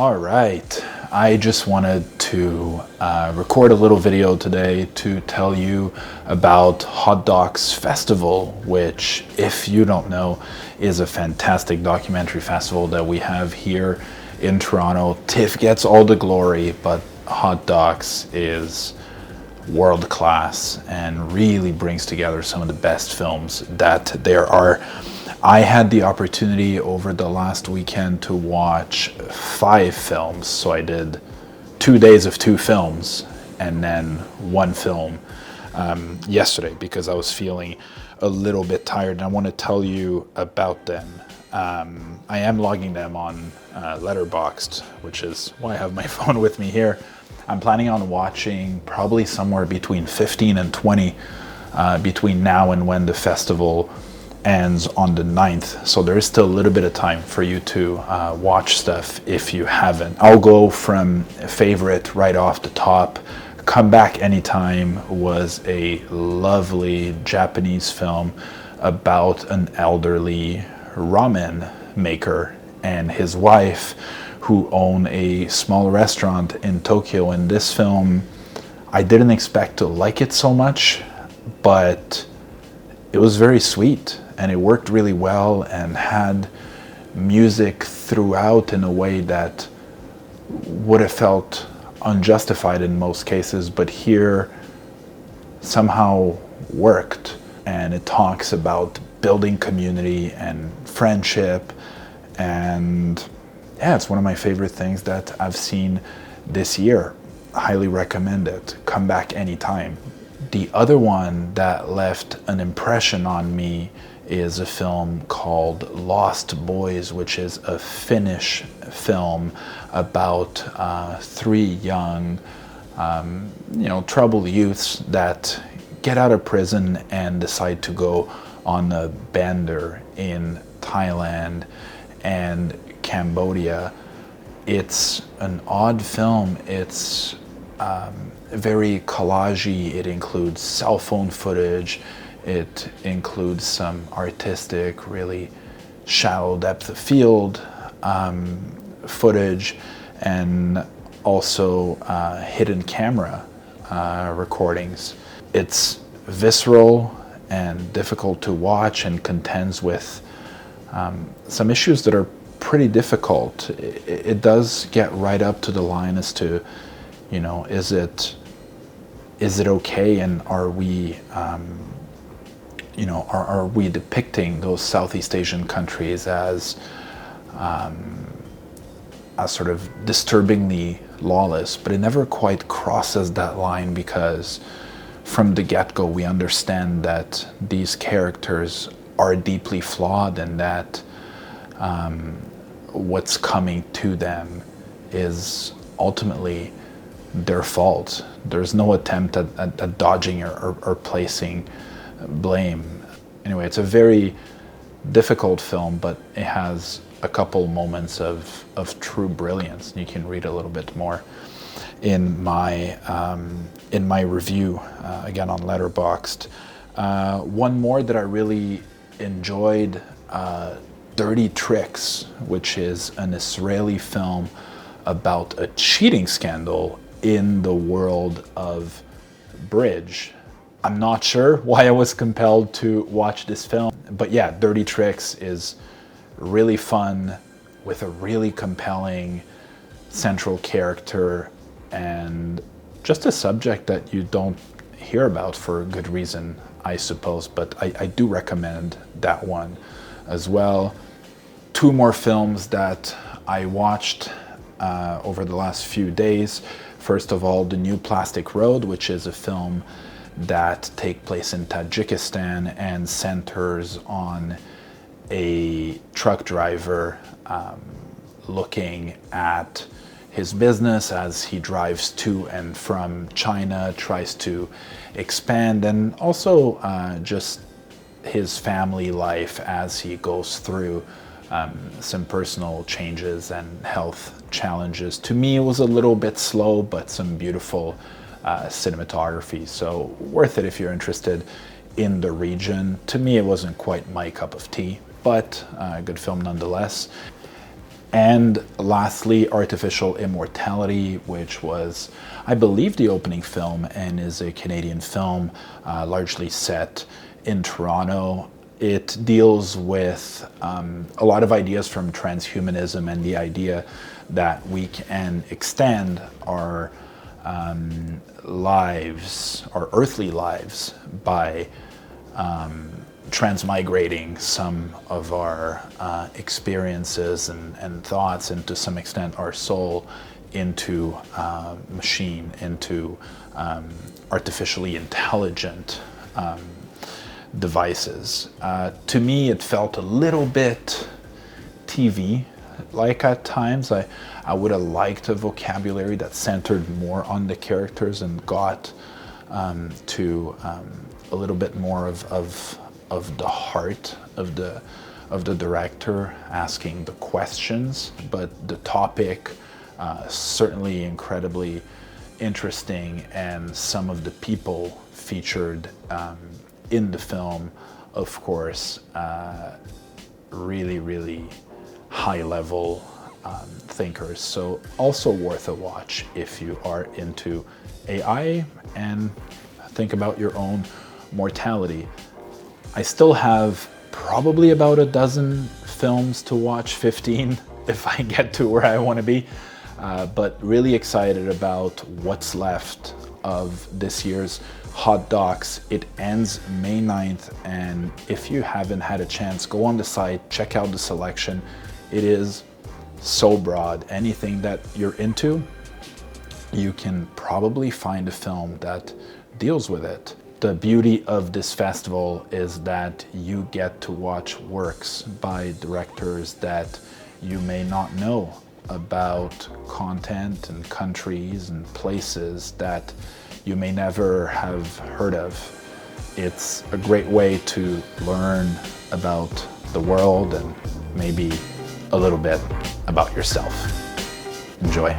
All right, I just wanted to record a little video today to tell you about Hot Docs Festival, which, if you don't know, is a fantastic documentary festival that we have here in Toronto. TIFF gets all the glory, but Hot Docs is world class and really brings together some of the best films that there are. I had the opportunity over the last weekend to watch 5 films. So I did 2 days of 2 films and then 1 film yesterday because I was feeling a little bit tired, and I want to tell you about them. I am logging them on Letterboxd, which is why I have my phone with me here. I'm planning on watching probably somewhere between 15 and 20 between now and when the festival ends on the 9th. So there is still a little bit of time for you to watch stuff if you haven't. I'll go from favorite right off the top. Come Back Anytime was a lovely Japanese film about an elderly ramen maker and his wife who own a small restaurant in Tokyo. In this film, I didn't expect to like it so much, but it was very sweet and it worked really well and had music throughout in a way that would have felt unjustified in most cases, but here somehow worked. And it talks about building community and friendship, and yeah, it's one of my favorite things that I've seen this year. Highly recommend it. Come Back Anytime. The other one that left an impression on me is a film called Lost Boys, which is a Finnish film about 3 young, troubled youths that get out of prison and decide to go on a bender in Thailand and Cambodia. It's an odd film. It's very collagey. It includes cell phone footage. It includes some artistic, really shallow depth of field footage, and also hidden camera recordings. It's visceral and difficult to watch and contends with some issues that are pretty difficult. It does get right up to the line as to, is it okay, and are we are we depicting those Southeast Asian countries as sort of disturbingly lawless? But it never quite crosses that line, because from the get-go we understand that these characters are deeply flawed, and that what's coming to them is ultimately their fault. There's no attempt at dodging or placing blame. Anyway, it's a very difficult film, but it has a couple moments of true brilliance. You can read a little bit more in my review, again on Letterboxd. One more that I really enjoyed, Dirty Tricks, which is an Israeli film about a cheating scandal in the world of bridge. I'm not sure why I was compelled to watch this film, but yeah, Dirty Tricks is really fun with a really compelling central character, and just a subject that you don't hear about for good reason, I suppose, but I do recommend that one as well. 2 more films that I watched over the last few days. First of all, The New Plastic Road, which is a film that takes place in Tajikistan and centers on a truck driver looking at his business as he drives to and from China, tries to expand, and also just his family life as he goes through some personal changes and health challenges. To me, it was a little bit slow, but some beautiful cinematography, so worth it if you're interested in the region. To me, it wasn't quite my cup of tea, but a good film nonetheless. And lastly, Artificial Immortality, which was, I believe, the opening film and is a Canadian film, largely set in Toronto. It deals with a lot of ideas from transhumanism and the idea that we can extend our lives, our earthly lives, by transmigrating some of our experiences and thoughts, and to some extent our soul, into machine, into artificially intelligent devices. To me, it felt a little bit TV-like at times. I would have liked a vocabulary that centered more on the characters and got to a little bit more of the heart of the director, asking the questions. But the topic certainly incredibly interesting, and some of the people featured in the film, of course, really high level thinkers. So also worth a watch if you are into AI and think about your own mortality. I still have probably about a dozen films to watch, 15 if I get to where I want to be, but really excited about what's left of this year's Hot Docs. It ends May 9th, and if you haven't had a chance, go on the site, check out the selection. It is so broad. Anything that you're into, you can probably find a film that deals with it. The beauty of this festival is that you get to watch works by directors that you may not know about, content and countries and places that you may never have heard of. It's a great way to learn about the world and maybe a little bit about yourself. Enjoy.